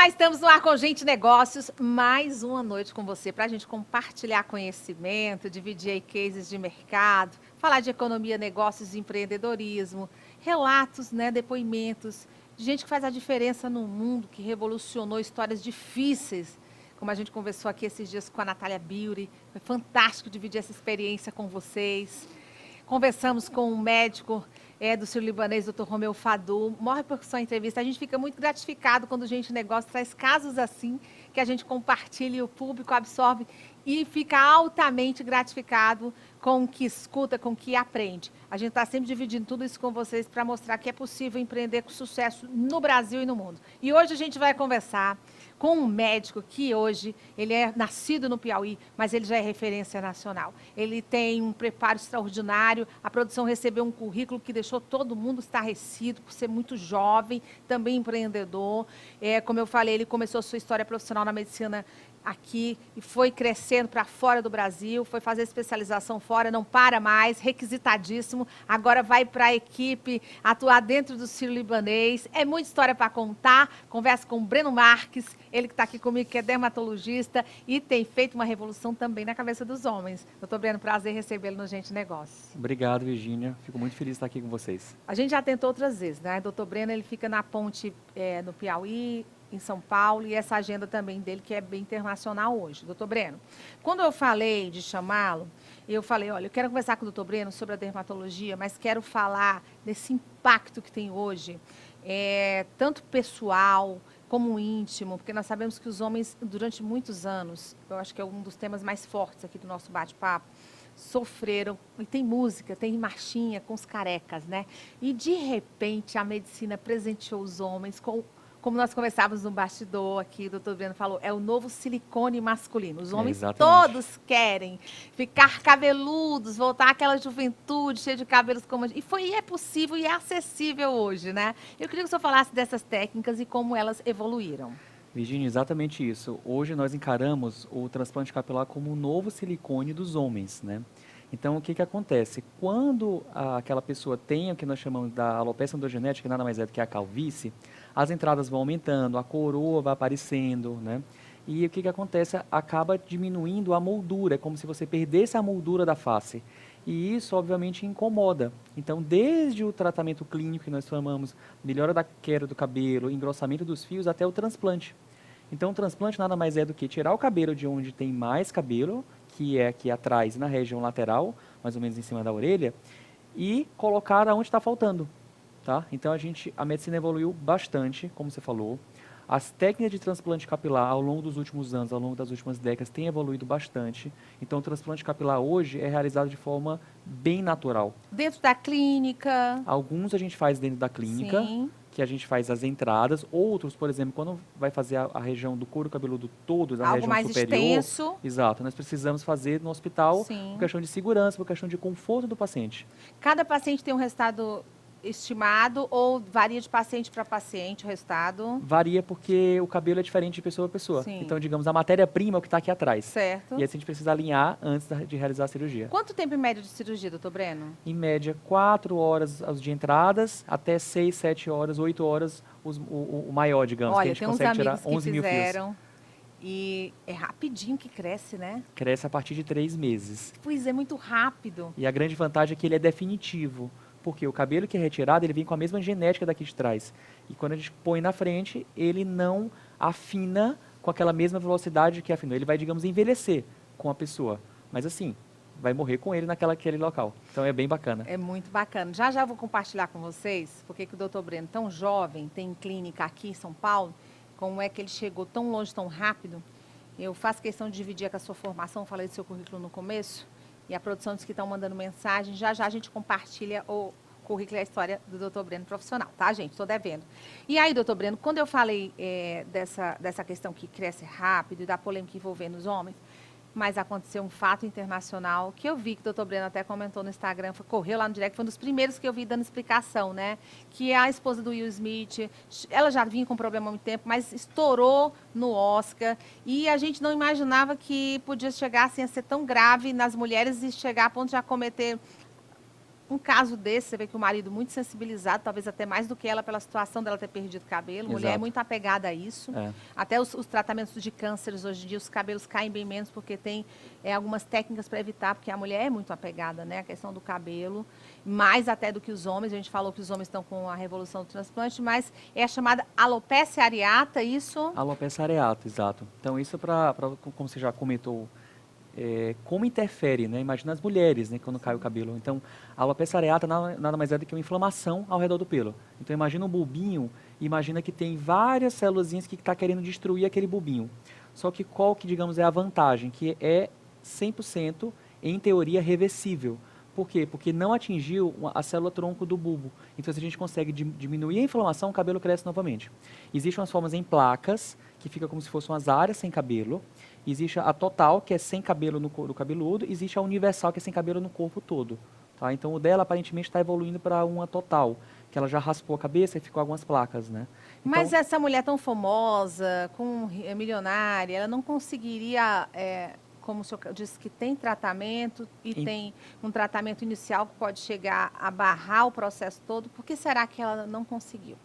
Estamos no ar com Gente Negócios, mais uma noite com você, para a gente compartilhar conhecimento, dividir aí cases de mercado, falar de economia, negócios e empreendedorismo, relatos, né, depoimentos de gente que faz a diferença no mundo, que revolucionou histórias difíceis, como a gente conversou aqui esses dias com a Natália Beauty. Foi fantástico dividir essa experiência com vocês. Conversamos com um médico do Sírio-Libanês, Dr. Romeu Fadul. Maior repercussão a entrevista. A gente fica muito gratificado quando o Gente Negócio traz casos assim, que a gente compartilha e o público absorve e fica altamente gratificado com o que escuta, com o que aprende. A gente está sempre dividindo tudo isso com vocês para mostrar que é possível empreender com sucesso no Brasil e no mundo. E hoje a gente vai conversar com um médico que hoje, ele é nascido no Piauí, mas ele já é referência nacional. Ele tem um preparo extraordinário, a produção recebeu um currículo que deixou todo mundo estarrecido por ser muito jovem, também empreendedor. Como eu falei, ele começou a sua história profissional na medicina aqui e foi crescendo para fora do Brasil, foi fazer especialização fora, não para mais, requisitadíssimo, agora vai para a equipe atuar dentro do Sírio-Libanês. É muita história para contar. Converso com o Breno Marques, ele que está aqui comigo, que é dermatologista e tem feito uma revolução também na cabeça dos homens. Doutor Breno, prazer recebê-lo no Gente Negócios. Obrigado, Virgínia. Fico muito feliz de estar aqui com vocês. A gente já tentou outras vezes, né? Doutor Breno, ele fica na ponte no Piauí, em São Paulo, e essa agenda também dele, que é bem internacional hoje. Doutor Breno, quando eu falei de chamá-lo, eu falei, olha, eu quero conversar com o doutor Breno sobre a dermatologia, mas quero falar desse impacto que tem hoje, tanto pessoal como íntimo, porque nós sabemos que os homens, durante muitos anos, eu acho que é um dos temas mais fortes aqui do nosso bate-papo, sofreram, e tem música, tem marchinha com os carecas, né? E, de repente, a medicina presenteou os homens com... Como nós conversávamos no bastidor aqui, o doutor Breno falou, é o novo silicone masculino. Os homens todos querem ficar cabeludos, voltar àquela juventude, cheia de cabelos como... E é possível e é acessível hoje, né? Eu queria que o senhor falasse dessas técnicas e como elas evoluíram. Virgínia, exatamente isso. Hoje nós encaramos o transplante capilar como o novo silicone dos homens, né? Então, o que que acontece? Quando aquela pessoa tem o que nós chamamos da alopecia androgenética, que nada mais é do que a calvície, as entradas vão aumentando, a coroa vai aparecendo, né? E o que que acontece? Acaba diminuindo a moldura, é como se você perdesse a moldura da face. E isso, obviamente, incomoda. Então, desde o tratamento clínico que nós chamamos, melhora da queda do cabelo, engrossamento dos fios, até o transplante. Então, o transplante nada mais é do que tirar o cabelo de onde tem mais cabelo, que é aqui atrás, na região lateral, mais ou menos em cima da orelha, e colocar aonde está faltando. Tá? Então, a medicina evoluiu bastante, como você falou. As técnicas de transplante capilar, ao longo dos últimos anos, ao longo das últimas décadas, têm evoluído bastante. Então, o transplante capilar hoje é realizado de forma bem natural. Dentro da clínica? Alguns a gente faz dentro da clínica, sim, que a gente faz as entradas. Outros, por exemplo, quando vai fazer a região do couro cabeludo todo, da algo região mais superior. extenso. Exato, nós precisamos fazer no hospital Sim. por questão de segurança, por questão de conforto do paciente. Cada paciente tem um resultado estimado ou varia de paciente para paciente o resultado? Varia porque o cabelo é diferente de pessoa para pessoa. Sim. Então, digamos, a matéria-prima é o que está aqui atrás. Certo. E aí a gente precisa alinhar antes de realizar a cirurgia. Quanto tempo em média de cirurgia, doutor Breno? Em média, 4 horas as de entradas, até 6, 7 horas, 8 horas o maior, digamos. Olha, que a gente tem uns consegue amigos tirar 11 que mil fios. fizeram e é rapidinho que cresce, né? Cresce a partir de 3 meses. Pois é, muito rápido. E a grande vantagem é que ele é definitivo. Porque o cabelo que é retirado, ele vem com a mesma genética daqui de trás. E quando a gente põe na frente, ele não afina com aquela mesma velocidade que afinou. Ele vai, digamos, envelhecer com a pessoa. Mas assim, vai morrer com ele naquele local. Então é bem bacana. É muito bacana. Já já vou compartilhar com vocês porque que o doutor Breno, tão jovem, tem clínica aqui em São Paulo, como é que ele chegou tão longe, tão rápido. Eu faço questão de dividir com a sua formação, falei do seu currículo no começo. E a produção diz que estão mandando mensagem. Já já a gente compartilha o currículo e a história do doutor Breno profissional, tá, gente? Estou devendo. E aí, doutor Breno, quando eu falei dessa questão que cresce rápido e da polêmica envolvendo os homens, mas aconteceu um fato internacional que eu vi que o doutor Breno até comentou no Instagram, correu lá no direct, foi um dos primeiros que eu vi dando explicação, né? Que a esposa do Will Smith, ela já vinha com problema há muito tempo, mas estourou no Oscar e a gente não imaginava que podia chegar assim, a ser tão grave nas mulheres e chegar a ponto de já cometer um caso desse, você vê que o marido muito sensibilizado, talvez até mais do que ela pela situação dela ter perdido cabelo. Mulher é Exato. muito apegada a isso. É. Até os tratamentos de cânceres hoje em dia, os cabelos caem bem menos porque tem algumas técnicas para evitar, porque a mulher é muito apegada, né? A questão do cabelo, mais até do que os homens. A gente falou que os homens estão com a revolução do transplante, mas é a chamada alopecia areata, isso? Alopecia areata, exato. Então, isso como você já comentou, como interfere, né? Imagina as mulheres, né, quando cai o cabelo. Então, a alopecia areata nada mais é do que uma inflamação ao redor do pelo. Então, imagina um bulbinho, imagina que tem várias células que está querendo destruir aquele bulbinho. Só que qual que, digamos, é a vantagem? Que é 100%, em teoria, reversível. Por quê? Porque não atingiu a célula tronco do bulbo. Então, se a gente consegue diminuir a inflamação, o cabelo cresce novamente. Existem umas formas em placas, que fica como se fossem umas áreas sem cabelo. Existe a total, que é sem cabelo no couro cabeludo. Existe a universal, que é sem cabelo no corpo todo. Tá? Então, o dela, aparentemente, está evoluindo para uma total, que ela já raspou a cabeça e ficou algumas placas, né? Então, Mas essa mulher tão famosa, milionária, ela não conseguiria, como o senhor disse, que tem tratamento e tem um tratamento inicial que pode chegar a barrar o processo todo. Por que será que ela não conseguiu?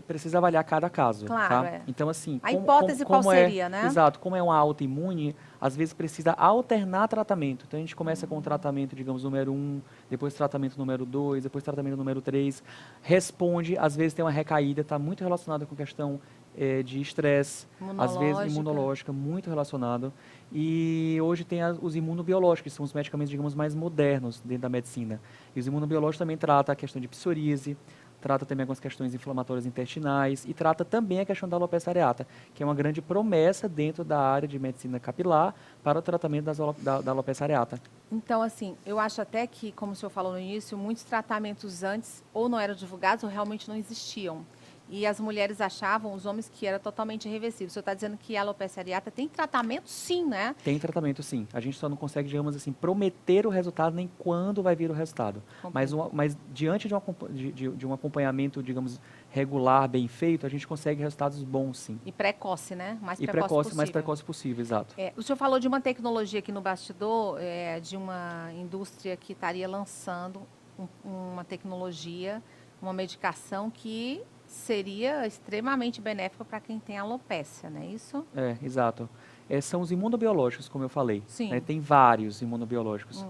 precisa avaliar cada caso, Claro, tá? Então, assim, A hipótese qual seria, né? Exato, como é uma autoimune, às vezes precisa alternar tratamento. Então, a gente começa com o tratamento, digamos, número 1, depois tratamento número 2, depois tratamento número 3, responde, às vezes tem uma recaída, está muito relacionada com questão de estresse, às vezes imunológica, muito relacionado. E hoje tem os imunobiológicos, que são os medicamentos, digamos, mais modernos dentro da medicina. E os imunobiológicos também tratam a questão de psoríase, trata também algumas questões inflamatórias intestinais e trata também a questão da alopecia areata, que é uma grande promessa dentro da área de medicina capilar para o tratamento da alopecia areata. Então, assim, eu acho até que, como o senhor falou no início, muitos tratamentos antes ou não eram divulgados ou realmente não existiam. E as mulheres achavam, os homens, que era totalmente irreversível. O senhor está dizendo que a alopecia areata tem tratamento, sim, né? Tem tratamento, sim. A gente só não consegue, digamos assim, prometer o resultado nem quando vai vir o resultado. Mas diante de um acompanhamento, digamos, regular, bem feito, a gente consegue resultados bons, sim. E precoce, né? Mais mais precoce possível, exato. O senhor falou de uma tecnologia aqui no bastidor, de uma indústria que estaria lançando uma tecnologia, uma medicação que seria extremamente benéfica para quem tem alopecia, não é isso? Exato. São os imunobiológicos, como eu falei. Sim. Né? Tem vários imunobiológicos.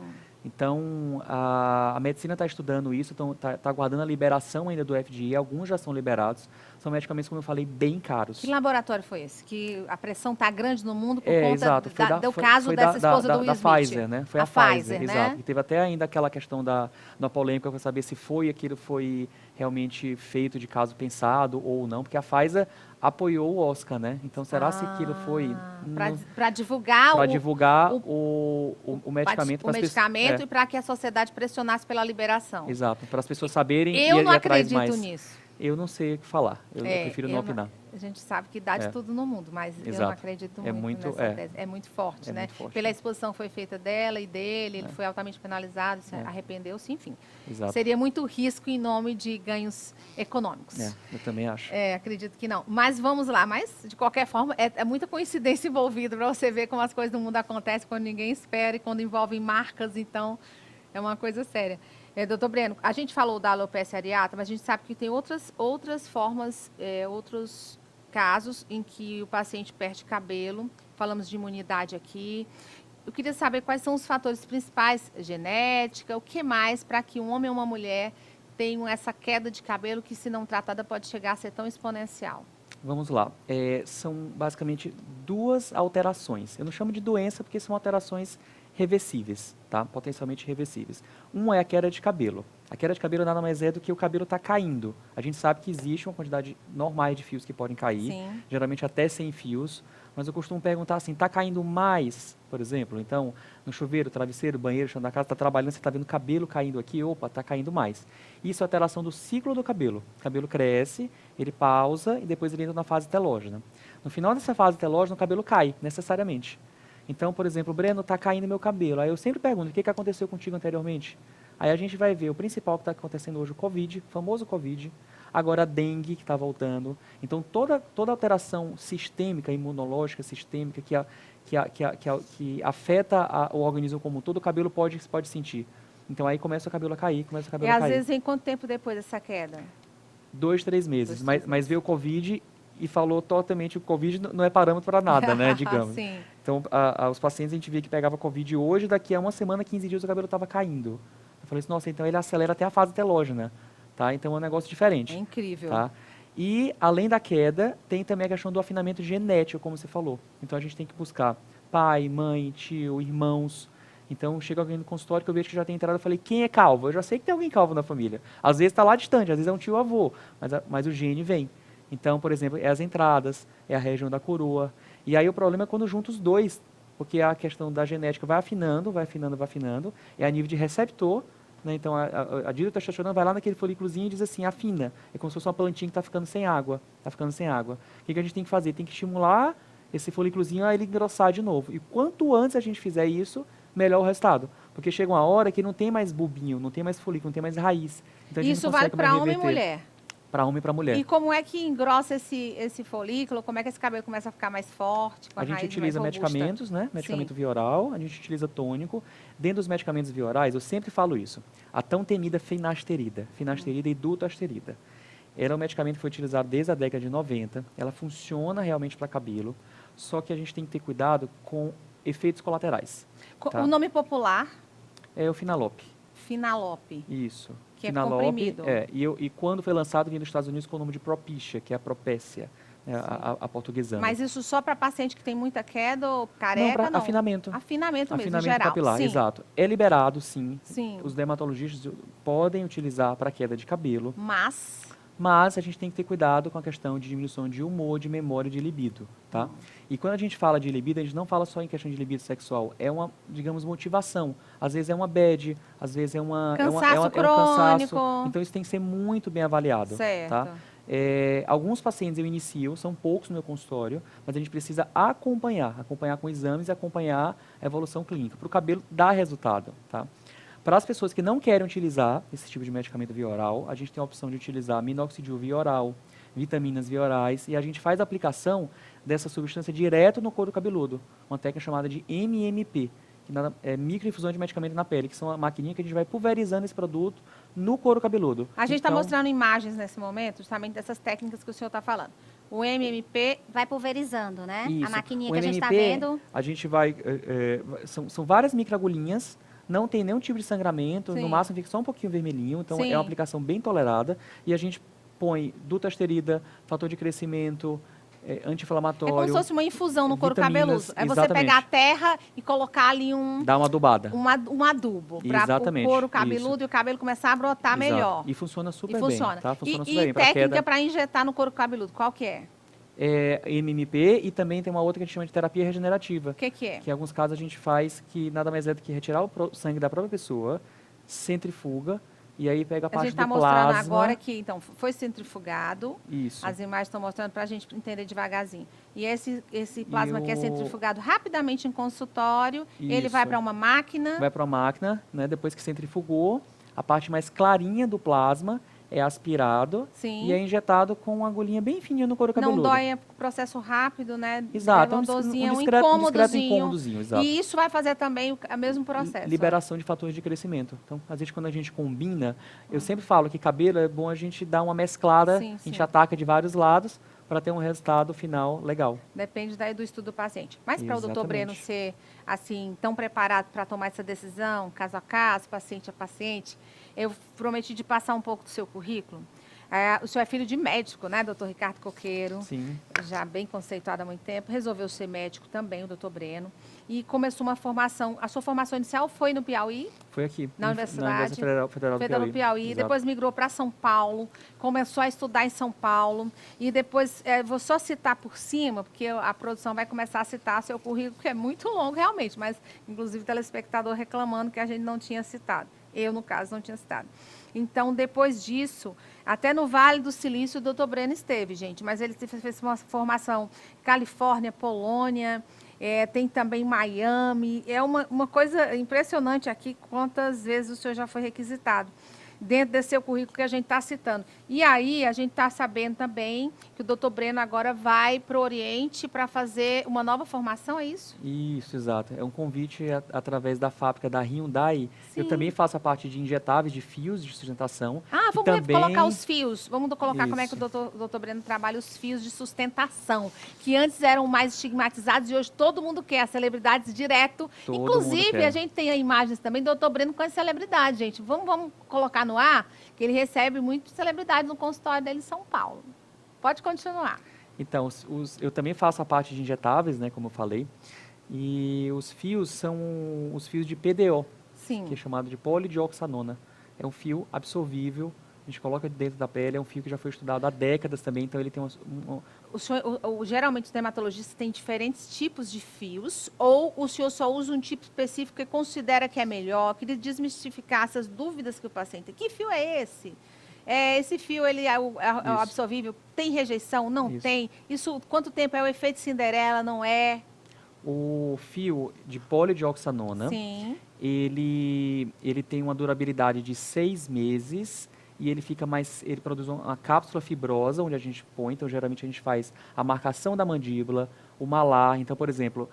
Então, a medicina está estudando isso, está aguardando a liberação ainda do FDA, alguns já são liberados. São medicamentos, como eu falei, bem caros. Que laboratório foi esse? Que a pressão está grande no mundo por conta do caso foi dessa esposa do Will da Smith. Pfizer, né? Foi a Pfizer, né? Exato. E teve até ainda aquela questão da polêmica para saber se aquilo foi realmente feito de caso pensado ou não, porque a Pfizer apoiou o Oscar, né? Então, será se aquilo foi... Para divulgar, o medicamento. O medicamento e para que a sociedade pressionasse pela liberação. Exato, para as pessoas saberem e ir atrás mais. Eu não acredito nisso. Eu não sei o que falar, eu prefiro não opinar. A gente sabe que dá de tudo no mundo, mas eu não acredito muito nessa tese. É muito forte, né? Muito forte, pela exposição que foi feita dela e dele, ele foi altamente penalizado, se arrependeu-se, enfim. Exato. Seria muito risco em nome de ganhos econômicos. Eu também acho. Acredito que não. Mas vamos lá, de qualquer forma, é muita coincidência envolvida para você ver como as coisas do mundo acontecem quando ninguém espera e quando envolvem marcas, então é uma coisa séria. Doutor Breno, a gente falou da alopecia areata, mas a gente sabe que tem outras formas, outros casos em que o paciente perde cabelo. Falamos de imunidade aqui. Eu queria saber quais são os fatores principais, genética, o que mais para que um homem ou uma mulher tenham essa queda de cabelo que, se não tratada, pode chegar a ser tão exponencial. Vamos lá. São basicamente duas alterações. Eu não chamo de doença porque são alterações reversíveis, tá? Potencialmente reversíveis. Um é a queda de cabelo. A queda de cabelo nada mais é do que o cabelo está caindo. A gente sabe que existe uma quantidade normal de fios que podem cair, geralmente até 100 fios, mas eu costumo perguntar assim, está caindo mais, por exemplo? Então, no chuveiro, travesseiro, banheiro, chão da casa, está trabalhando, você está vendo o cabelo caindo aqui, opa, está caindo mais. Isso é alteração do ciclo do cabelo. O cabelo cresce, ele pausa e depois ele entra na fase telógena. No final dessa fase telógena, o cabelo cai, necessariamente. Então, por exemplo, Breno, está caindo meu cabelo. Aí eu sempre pergunto, o que aconteceu contigo anteriormente? Aí a gente vai ver o principal que está acontecendo hoje, o Covid, o famoso Covid, agora a dengue que está voltando. Então, toda alteração sistêmica, imunológica, sistêmica, que afeta o organismo como um todo, o cabelo pode sentir. Então aí começa o cabelo a cair, começa o E cabelo a às cair. vezes em quanto tempo depois dessa queda? 2, 3 meses. 2, 3 Mas meses. veio o Covid e falou totalmente que o Covid não é parâmetro para nada, né, digamos. Sim. Então, os pacientes a gente via que pegava Covid hoje, daqui a uma semana, 15 dias o cabelo estava caindo. Eu falei assim, nossa, então ele acelera até a fase telógena, tá? Então é um negócio É diferente, incrível. tá? E, além da queda, tem também a questão do afinamento genético, como você falou. Então, a gente tem que buscar pai, mãe, tio, irmãos. Então, chega alguém no consultório que eu vejo que já tem entrada, eu falei, quem é calvo? Eu já sei que tem alguém calvo na família. Às vezes está lá distante, às vezes é um tio-avô, mas o gene vem. Então, por exemplo, é as entradas, é a região da coroa. E aí o problema é quando junta os dois, porque a questão da genética vai afinando, vai afinando, vai afinando, é a nível de receptor, né? Então a dihidrotestosterona vai lá naquele folículozinho e diz assim, afina. É como se fosse uma plantinha que está ficando sem água, está ficando sem água. O que a gente tem que fazer? Tem que estimular esse folículozinho a ele engrossar de novo. E quanto antes a gente fizer isso, melhor o resultado. Porque chega uma hora que não tem mais bulbinho, não tem mais folículo, não tem mais raiz. Então a gente Isso não vale consegue mais para homem e reverter. mulher. Para homem e para mulher. E como é que engrossa esse folículo? Como é que esse cabelo começa a ficar mais forte, com a A gente raiz mais utiliza robusta? medicamentos, né? Medicamento via oral, a gente utiliza tônico. Dentro dos medicamentos via orais, eu sempre falo isso. A tão temida finasterida e dutasterida. Ela é um medicamento que foi utilizado desde a década de 90. Ela funciona realmente para cabelo, só que a gente tem que ter cuidado com efeitos colaterais. Tá? O nome popular, É o Finalop. Finalop, Isso. que é Finalop, comprimido. e quando foi lançado, vinha dos Estados Unidos com o nome de Propecia, que é a Propécia, né, a portuguesando. Mas isso só para paciente que tem muita queda ou Não, careca, para não? afinamento. Afinamento mesmo, em Afinamento geral. capilar, Sim. exato. É liberado, sim. Sim. Os dermatologistas podem utilizar para queda de cabelo, Mas a gente tem que ter cuidado com a questão de diminuição de humor, de memória e de libido, tá? E quando a gente fala de libido, a gente não fala só em questão de libido sexual, é uma, digamos, motivação. Às vezes é uma bad, às vezes é cansaço um crônico. cansaço. Então isso tem que ser muito bem avaliado, Certo. tá? Alguns pacientes eu inicio, são poucos no meu consultório, mas a gente precisa acompanhar com exames e acompanhar a evolução clínica, para o cabelo dar resultado, tá? Para as pessoas que não querem utilizar esse tipo de medicamento via oral, a gente tem a opção de utilizar minoxidil via oral, vitaminas via orais, e a gente faz a aplicação dessa substância direto no couro cabeludo, uma técnica chamada de MMP, que é microinfusão de medicamento na pele, que são a maquininha que a gente vai pulverizando esse produto no couro cabeludo. A gente está Então, mostrando imagens nesse momento, justamente dessas técnicas que o senhor está falando. O MMP Vai pulverizando, né? Isso. A maquininha O que a gente está MMP, vendo. a gente vai... são várias microagulhinhas, não tem nenhum tipo de sangramento, Sim. no máximo fica só um pouquinho vermelhinho, então Sim. é uma aplicação bem tolerada. E a gente põe dutasterida, fator de crescimento, É anti-inflamatório. como se fosse uma infusão no couro vitaminas, cabeludo. É você exatamente. pegar a terra e colocar ali Dá uma adubada. um adubo para o Exatamente, couro cabeludo isso. e o cabelo começar a brotar Exato. melhor. E funciona super E funciona. bem, tá? Funciona E super bem. Pra técnica queda, para injetar no couro cabeludo, qual que é? MMP, e também tem uma outra que a gente chama de terapia regenerativa. O que é? Que em alguns casos a gente faz que nada mais é do que retirar o sangue da própria pessoa, centrifuga, e aí pega a A parte gente está do mostrando plasma. agora que, então, foi centrifugado. Isso. As imagens estão mostrando para a gente entender devagarzinho. E esse plasma que é o- centrifugado rapidamente em consultório, ele vai Isso. para uma máquina. Vai para a máquina, né? Depois que centrifugou, a parte mais clarinha do plasma é aspirado Sim. e é injetado com uma agulhinha bem fininha no couro cabeludo. Não dói, é processo rápido, né? Exato, É um uma discreto, dorzinha, um discreto incômodozinho. incômodozinho, exato. E isso vai fazer também o mesmo processo. Liberação de fatores de crescimento. Então, às vezes, quando a gente combina, eu sempre falo que cabelo é bom a gente dar uma mesclada, Sim, a gente sim. ataca de vários lados para ter um resultado final legal. Depende daí do estudo do paciente. Mas para o doutor Exatamente. Breno ser assim tão preparado para tomar essa decisão, caso a caso, paciente a paciente, eu prometi de passar um pouco do seu currículo. O senhor é filho de médico, né, doutor Ricardo Coqueiro? Sim. Já bem conceituado há muito tempo. Resolveu ser médico também, o doutor Breno. E começou uma formação. A sua formação inicial foi no Piauí? Foi aqui. Na Universidade Federal do do Piauí, Exato. depois migrou para São Paulo, começou a estudar em São Paulo, e depois, vou só citar por cima, porque a produção vai começar a citar seu currículo, que é muito longo realmente, mas inclusive o telespectador reclamando que a gente não tinha citado. Eu, no caso, não tinha citado. Então, depois disso, até no Vale do Silício, o doutor Breno esteve, gente, mas ele fez uma formação em Califórnia, Polônia, tem também Miami. É uma coisa impressionante aqui, quantas vezes o senhor já foi requisitado. dentro desse seu currículo que a gente está citando. E aí, a gente está sabendo também que o doutor Breno agora vai para o Oriente para fazer uma nova formação, é isso? Isso, exato. É um convite através da fábrica da Hyundai. Eu também Sim. faço a parte de injetáveis de fios de sustentação Ah, e vamos colocar também os fios. Vamos colocar como é que o isso. doutor Breno trabalha os fios de sustentação, que antes eram mais estigmatizados e hoje todo mundo quer, as celebridades direto. Todo mundo Inclusive, a quer. gente tem imagens também do doutor Breno com as celebridades, gente. Vamos colocar no ar, que ele recebe muitas celebridades no consultório dele em São Paulo. Pode continuar. Então, eu também faço a parte de injetáveis, né, como eu falei. E os fios são os fios de PDO, que é Sim. chamado de polidioxanona. É um fio absorvível, a gente coloca dentro da pele, é um fio que já foi estudado há décadas também, então ele tem Geralmente os dermatologistas têm diferentes tipos de fios, ou o senhor só usa um tipo específico e considera que é melhor? Queria desmistificar essas dúvidas que o paciente tem. Que fio é esse? Esse fio, ele é o isso, absorvível? Tem rejeição? Não isso. tem? Isso, quanto tempo é o efeito Cinderela? Não é? O fio de polidioxanona, Sim. ele tem uma durabilidade de 6 meses e ele fica mais, ele produz uma cápsula fibrosa onde a gente põe, então geralmente a gente faz a marcação da mandíbula, o malar, então por exemplo,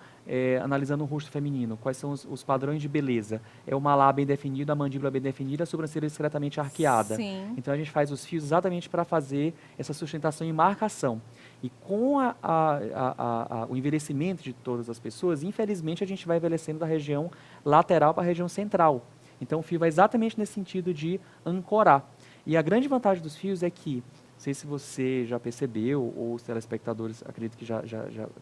analisando o rosto feminino, quais são os padrões de beleza? É o malar bem definido, a mandíbula bem definida, a sobrancelha discretamente arqueada. Sim. Então a gente faz os fios exatamente para fazer essa sustentação e marcação. E com o envelhecimento de todas as pessoas, infelizmente a gente vai envelhecendo da região lateral para a região central. Então o fio vai exatamente nesse sentido de ancorar. E a grande vantagem dos fios é que, não sei se você já percebeu, ou os telespectadores acredito que já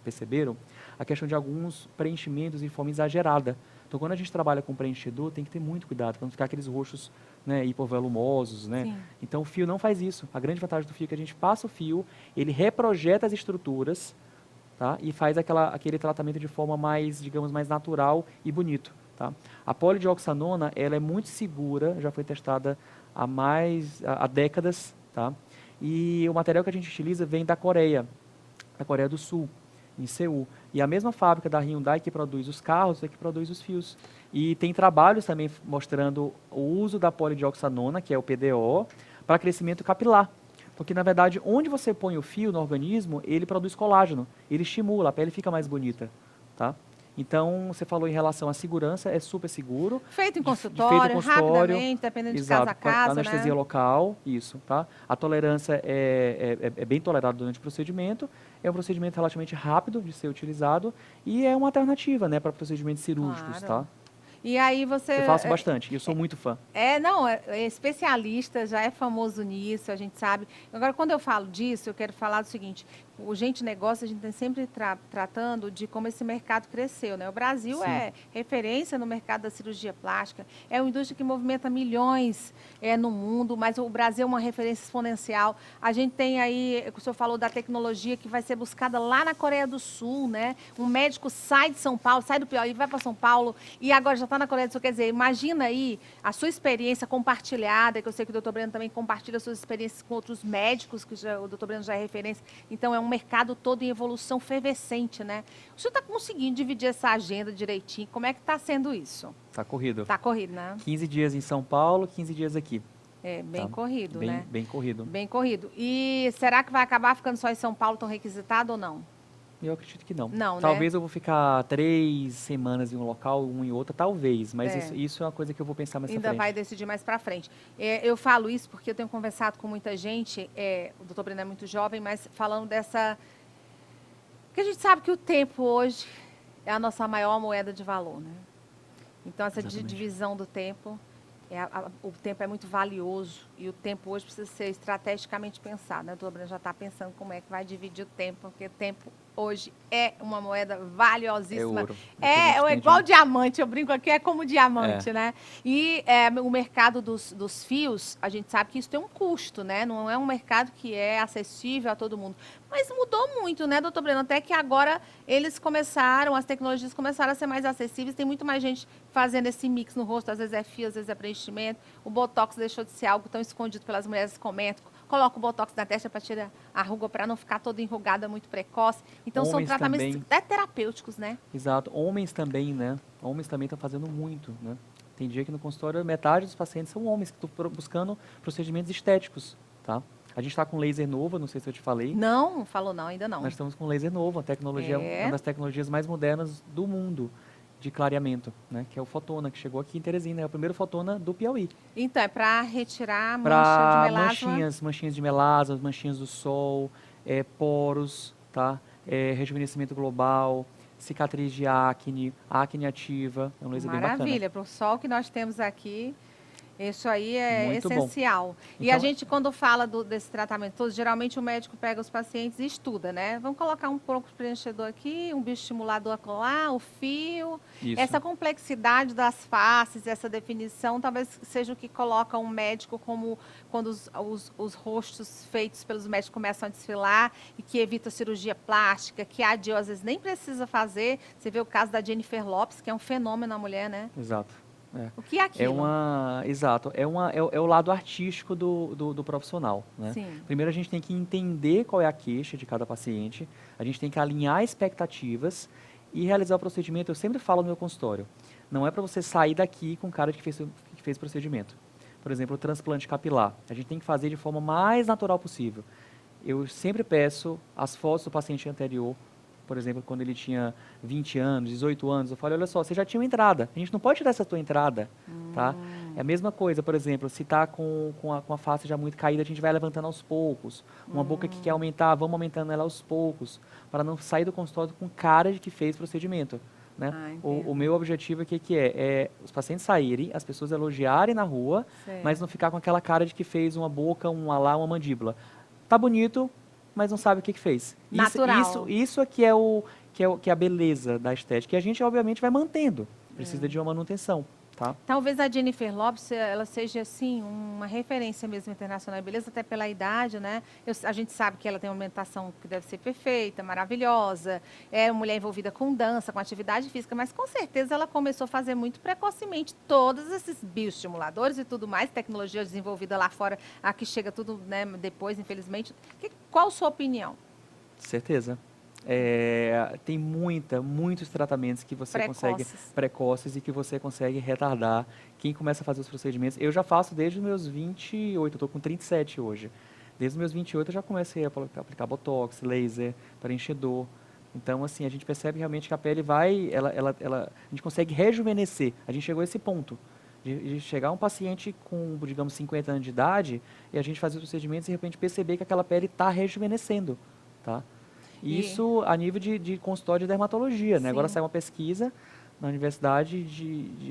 perceberam, a questão de alguns preenchimentos em forma exagerada. Então quando a gente trabalha com preenchedor, tem que ter muito cuidado para não ficar aqueles roxos, né, hipovolumosos, né? Sim. Então o fio não faz isso. A grande vantagem do fio é que a gente passa o fio, ele reprojeta as estruturas, tá? E faz aquele tratamento de forma mais, digamos, mais natural e bonito, tá? A polidioxanona, ela é muito segura, já foi testada há décadas, tá? E o material que a gente utiliza vem da Coreia do Sul, em Seul. E a mesma fábrica da Hyundai que produz os carros é que produz os fios. E tem trabalhos também mostrando o uso da polidioxanona, que é o PDO, para crescimento capilar. Porque, na verdade, onde você põe o fio no organismo, ele produz colágeno, ele estimula, a pele fica mais bonita, tá? Então, você falou em relação à segurança, é super seguro, Feito em feito em consultório, consultório, rapidamente, dependendo de casa exato, a com a casa, anestesia né? local, isso, tá? A tolerância é bem tolerada durante o procedimento, é um procedimento relativamente rápido de ser utilizado e é uma alternativa, né, para procedimentos cirúrgicos, tá? Claro. E aí você. Eu faço bastante e eu sou muito fã. Não, é especialista, já é famoso nisso, a gente sabe. Agora, quando eu falo disso, eu quero falar do seguinte: o Gente Negócio, a gente está sempre tratando de como esse mercado cresceu, né? O Brasil Sim, é referência no mercado da cirurgia plástica, é uma indústria que movimenta milhões no mundo, mas o Brasil é uma referência exponencial. A gente tem aí, o senhor falou da tecnologia que vai ser buscada lá na Coreia do Sul, né? Um médico sai de São Paulo, sai do Piauí, vai para São Paulo e agora já está na Coreia do Sul. Quer dizer, imagina aí a sua experiência compartilhada, que eu sei que o doutor Breno também compartilha suas experiências com outros médicos, que o doutor Breno já é referência. Então, é um mercado todo em evolução fervescente, né? O senhor está conseguindo dividir essa agenda direitinho? Como é que está sendo isso? tá corrido. Está corrido, né? 15 dias em São Paulo, 15 dias aqui, É bem tá? corrido, Bem, né? bem corrido. Bem corrido. E será que vai acabar ficando só em São Paulo tão requisitado ou não? Eu acredito que não. Não, né? Talvez eu vou ficar 3 semanas em um local, um em outro, talvez. Mas É. isso é uma coisa que eu vou pensar mais pra Ainda frente. vai decidir mais para frente. Eu falo isso porque eu tenho conversado com muita gente, o doutor Breno é muito jovem, mas falando dessa. Porque a gente sabe que o tempo hoje é a nossa maior moeda de valor, né? Então, essa Exatamente. divisão do tempo, o tempo é muito valioso e o tempo hoje precisa ser estrategicamente pensado, né? O doutor Breno já está pensando como é que vai dividir o tempo, porque o tempo hoje é uma moeda valiosíssima. É ouro. É o que a gente tem Igual de- diamante, eu brinco aqui, é como diamante, É. né? E o mercado dos fios, a gente sabe que isso tem um custo, né? Não é um mercado que é acessível a todo mundo. Mas mudou muito, né, doutor Breno? Até que agora as tecnologias começaram a ser mais acessíveis, tem muito mais gente fazendo esse mix no rosto, às vezes é fio, às vezes é preenchimento. O Botox deixou de ser algo tão escondido pelas mulheres, comentam. Coloca o Botox na testa para tirar a ruga, para não ficar toda enrugada muito precoce. Então, são Homens tratamentos também. até terapêuticos, né? Exato. Homens também, né? Homens também estão fazendo muito, né? Tem dia que no consultório metade dos pacientes são homens que estão buscando procedimentos estéticos, tá? A gente está com laser novo, não sei se eu te falei. Não, falou não, ainda não. Nós estamos com laser novo, É. uma das tecnologias mais modernas do mundo de clareamento, né? Que é o Fotona, que chegou aqui em Teresina. É o primeiro Fotona do Piauí. Então, é para retirar mancha de Para melasma. manchinhas de melasma, manchinhas do sol, poros, tá? Rejuvenescimento global, cicatriz de acne ativa. É um laser bem bacana. Maravilha, para o sol que nós temos aqui, isso aí é Muito bom. essencial. E a Então, gente, quando fala desse tratamento todo, geralmente o médico pega os pacientes e estuda, né? Vamos colocar um pouco de preenchedor aqui, um bioestimulador acolá, o fio. isso. Essa complexidade das faces, essa definição, talvez seja o que coloca um médico como quando os rostos feitos pelos médicos começam a desfilar e que evita cirurgia plástica, que a às vezes nem precisa fazer. Você vê o caso da Jennifer Lopes, que é um fenômeno na mulher, né? Exato. O que é aquilo? Exato, é o lado artístico do profissional, né? Sim. Primeiro a gente tem que entender qual é a queixa de cada paciente, a gente tem que alinhar expectativas e realizar o procedimento. Eu sempre falo no meu consultório, não é para você sair daqui com cara de que fez procedimento. Por exemplo, o transplante capilar, a gente tem que fazer de forma mais natural possível. Eu sempre peço as fotos do paciente anterior. Por exemplo, quando ele tinha 20 anos, 18 anos, eu falei, olha só, você já tinha uma entrada, a gente não pode tirar essa tua entrada, tá? É a mesma coisa, por exemplo, se está com a face já muito caída, a gente vai levantando aos poucos. Uma boca que quer aumentar, vamos aumentando ela aos poucos, para não sair do consultório com cara de que fez procedimento, né? O meu objetivo aqui é os pacientes saírem, as pessoas elogiarem na rua, Certo. mas não ficar com aquela cara de que fez uma boca, uma mandíbula. Tá bonito, mas não sabe o que fez. Natural. Isso aqui que é a beleza da estética. E a gente, obviamente, vai mantendo. Precisa de uma manutenção, tá? Talvez a Jennifer Lopes, ela seja, assim, uma referência mesmo internacional em beleza, até pela idade, né? A gente sabe que ela tem uma alimentação que deve ser perfeita, maravilhosa, é uma mulher envolvida com dança, com atividade física, mas com certeza ela começou a fazer muito precocemente todos esses bioestimuladores e tudo mais, tecnologia desenvolvida lá fora, aqui chega tudo, né, depois, infelizmente. Qual a sua opinião? Certeza. Tem muitos tratamentos que você consegue precoces e que você consegue retardar quem começa a fazer os procedimentos. Eu já faço desde os meus 28, eu estou com 37 hoje. Desde os meus 28 eu já comecei a aplicar botox, laser, preenchedor. Então, assim, a gente percebe realmente que a pele a gente consegue rejuvenescer. A gente chegou a esse ponto de chegar um paciente com, digamos, 50 anos de idade e a gente fazer os procedimentos e de repente perceber que aquela pele está rejuvenescendo, tá? Isso a nível de consultório de dermatologia, né? Agora saiu uma pesquisa na universidade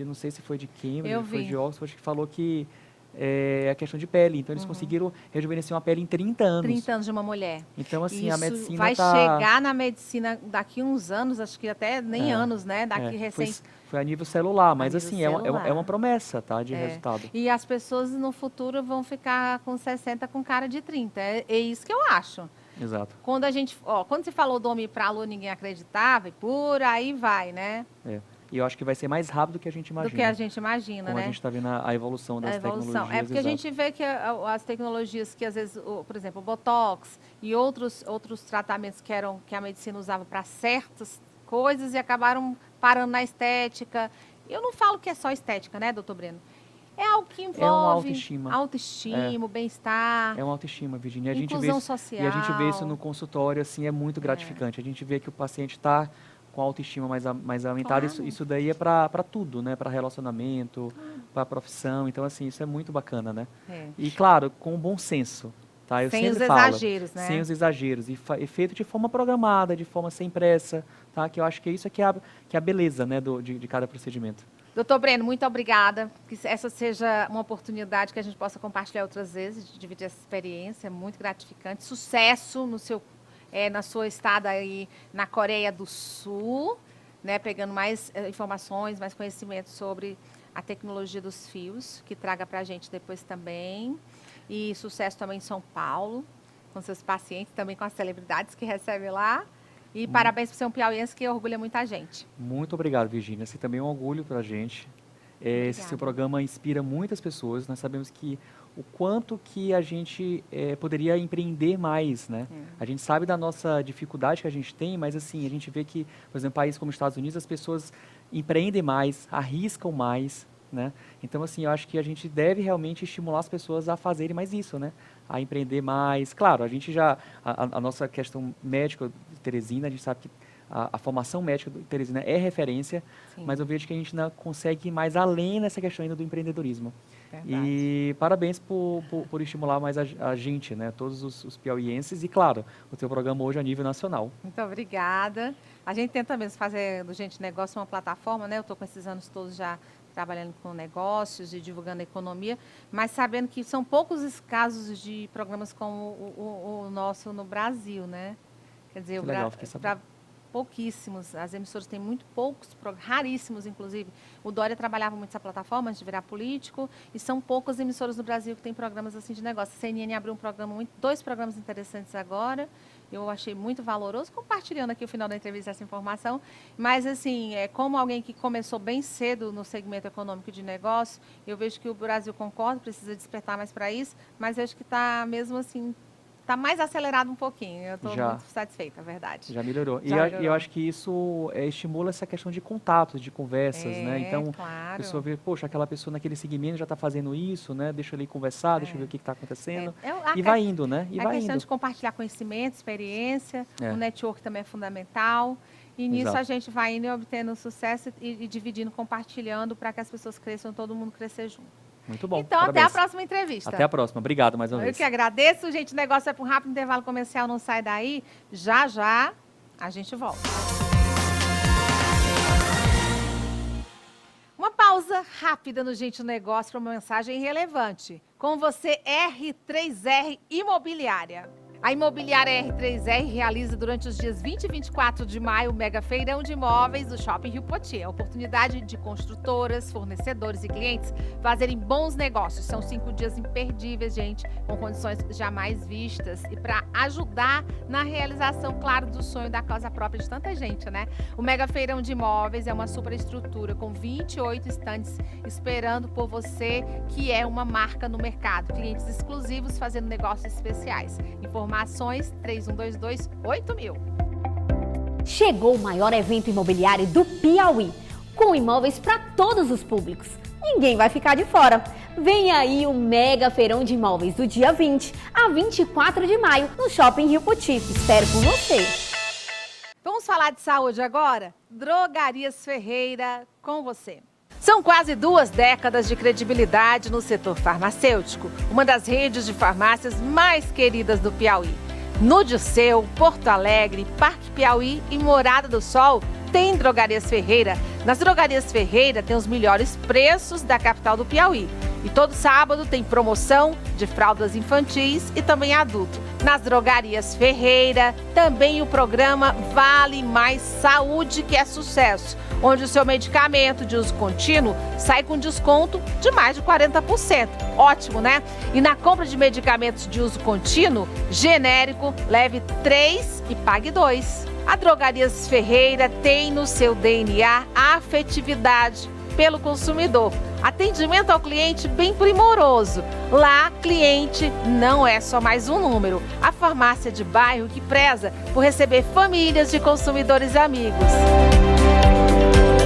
não sei se foi de Cambridge, foi de Oxford, que falou que é a questão de pele. Então, eles conseguiram rejuvenescer uma pele em 30 anos. 30 anos de uma mulher. Então, assim, isso a medicina vai chegar na medicina daqui uns anos, acho que até nem anos, né? Daqui recente. Foi a nível celular, mas nível assim, celular. É uma promessa, tá, de resultado. E as pessoas no futuro vão ficar com 60 com cara de 30. É isso que eu acho. Exato. Quando se falou do Omipral, ninguém acreditava, e por aí vai, né? E eu acho que vai ser mais rápido do que a gente imagina. Do que a gente imagina, como né? a gente está vendo a evolução das tecnologias. É porque a gente vê que as tecnologias que, às vezes, por exemplo, o Botox e outros tratamentos que a medicina usava para certas coisas e acabaram parando na estética. Eu não falo que é só estética, né, doutor Breno? É algo que envolve uma autoestima, bem-estar. É uma autoestima, Virginia. Inclusão social. E a gente vê isso no consultório, assim, é muito gratificante. A gente vê que o paciente está com a autoestima mais aumentada. Claro. Isso daí é para tudo, né? Para relacionamento, para profissão. Então, assim, isso é muito bacana, né? E, claro, com bom senso. Tá? Eu sem os sempre falo, exageros, né? Sem os exageros. E feito de forma programada, de forma sem pressa. Tá? Que eu acho que isso é que é a beleza, né? de cada procedimento. Doutor Breno, muito obrigada. Que essa seja uma oportunidade que a gente possa compartilhar outras vezes, de dividir essa experiência, muito gratificante. Sucesso na sua estada aí na Coreia do Sul, né, pegando mais informações, mais conhecimento sobre a tecnologia dos fios, que traga para a gente depois também. E sucesso também em São Paulo, com seus pacientes, também com as celebridades que recebe lá. E parabéns para o seu piauiense, que orgulha muita gente. Muito obrigado, Virginia. Esse também é um orgulho para a gente. Esse seu programa inspira muitas pessoas. Nós sabemos que o quanto que a gente poderia empreender mais, né? A gente sabe da nossa dificuldade que a gente tem, mas assim, a gente vê que, por exemplo, países como os Estados Unidos, as pessoas empreendem mais, arriscam mais, né? Então, assim, eu acho que a gente deve realmente estimular as pessoas a fazerem mais isso, né? A empreender mais. Claro, a gente já, a nossa questão médica de Teresina, a gente sabe que a formação médica de Teresina é referência, Sim. mas eu vejo que a gente ainda consegue ir mais além nessa questão ainda do empreendedorismo. Verdade. E parabéns por estimular mais a gente, né? Todos os piauienses e, claro, o teu programa hoje a nível nacional. Muito obrigada. A gente tenta mesmo fazer do Gente Negócio uma plataforma, né? Eu estou com esses anos todos já trabalhando com negócios e divulgando a economia, mas sabendo que são poucos os casos de programas como o nosso no Brasil, né? Quer dizer, legal, fiquei sabendo. pouquíssimos. As emissoras têm muito poucos, raríssimos, inclusive. O Dória trabalhava muito essa plataforma antes de virar político, e são poucas emissoras no Brasil que têm programas assim de negócio. A CNN abriu dois programas interessantes agora. Eu achei muito valoroso, compartilhando aqui o final da entrevista essa informação. Mas, assim, como alguém que começou bem cedo no segmento econômico de negócio, eu vejo que o Brasil, concordo, precisa despertar mais para isso, mas eu acho que está mesmo assim, está mais acelerado um pouquinho. Eu estou muito satisfeita, é verdade. Já melhorou. E eu acho que isso estimula essa questão de contatos, de conversas, né? Então, claro. A pessoa vê, poxa, aquela pessoa naquele segmento já está fazendo isso, né? Deixa ele conversar, deixa eu ver o que está acontecendo. E vai indo, né? E a questão de compartilhar conhecimento, experiência, o network também é fundamental. E nisso a gente vai indo e obtendo sucesso e dividindo, compartilhando para que as pessoas cresçam, todo mundo crescer junto. Muito bom. Então, parabéns. até a próxima entrevista. Até a próxima. Obrigado mais uma vez. Eu que agradeço. Gente, o negócio vai para um rápido intervalo comercial, não sai daí. Já, já, a gente volta. Uma pausa rápida no Gente Negócio para uma mensagem relevante. Com você, R3R Imobiliária. A Imobiliária R3R realiza durante os dias 20 e 24 de maio o Mega Feirão de Imóveis do Shopping Rio Poti. É a oportunidade de construtoras, fornecedores e clientes fazerem bons negócios. São 5 dias imperdíveis, gente, com condições jamais vistas e para ajudar na realização, claro, do sonho da casa própria de tanta gente, né? O Mega Feirão de Imóveis é uma superestrutura com 28 estandes esperando por você, que é uma marca no mercado. Clientes exclusivos fazendo negócios especiais. Informações 3122-8000. Chegou o maior evento imobiliário do Piauí, com imóveis para todos os públicos. Ninguém vai ficar de fora. Vem aí o Mega Feirão de Imóveis do dia 20 a 24 de maio no Shopping Rio Poti. Espero por você. Vamos falar de saúde agora? Drogarias Ferreira, com você. São quase 2 décadas de credibilidade no setor farmacêutico, uma das redes de farmácias mais queridas do Piauí. No Dirceu, Porto Alegre, Parque Piauí e Morada do Sol tem Drogarias Ferreira. Nas Drogarias Ferreira tem os melhores preços da capital do Piauí. E todo sábado tem promoção de fraldas infantis e também adulto. Nas Drogarias Ferreira, também o programa Vale Mais Saúde, que é sucesso, onde o seu medicamento de uso contínuo sai com desconto de mais de 40%. Ótimo, né? E na compra de medicamentos de uso contínuo, genérico, leve 3 e pague 2. A Drogarias Ferreira tem no seu DNA a afetividade pelo consumidor. Atendimento ao cliente bem primoroso. Lá, cliente não é só mais um número. A farmácia de bairro que preza por receber famílias de consumidores amigos.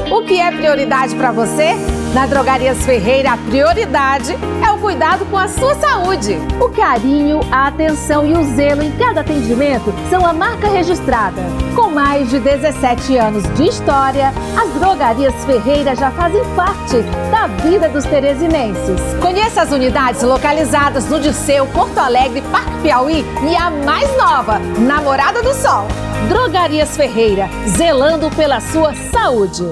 O que é prioridade para você? Na Drogarias Ferreira, a prioridade é o cuidado com a sua saúde. O carinho, a atenção e o zelo em cada atendimento são a marca registrada. Com mais de 17 anos de história, as Drogarias Ferreira já fazem parte da vida dos teresinenses. Conheça as unidades localizadas no Dirceu, Porto Alegre, Parque Piauí e a mais nova, na Morada do Sol. Drogarias Ferreira, zelando pela sua saúde.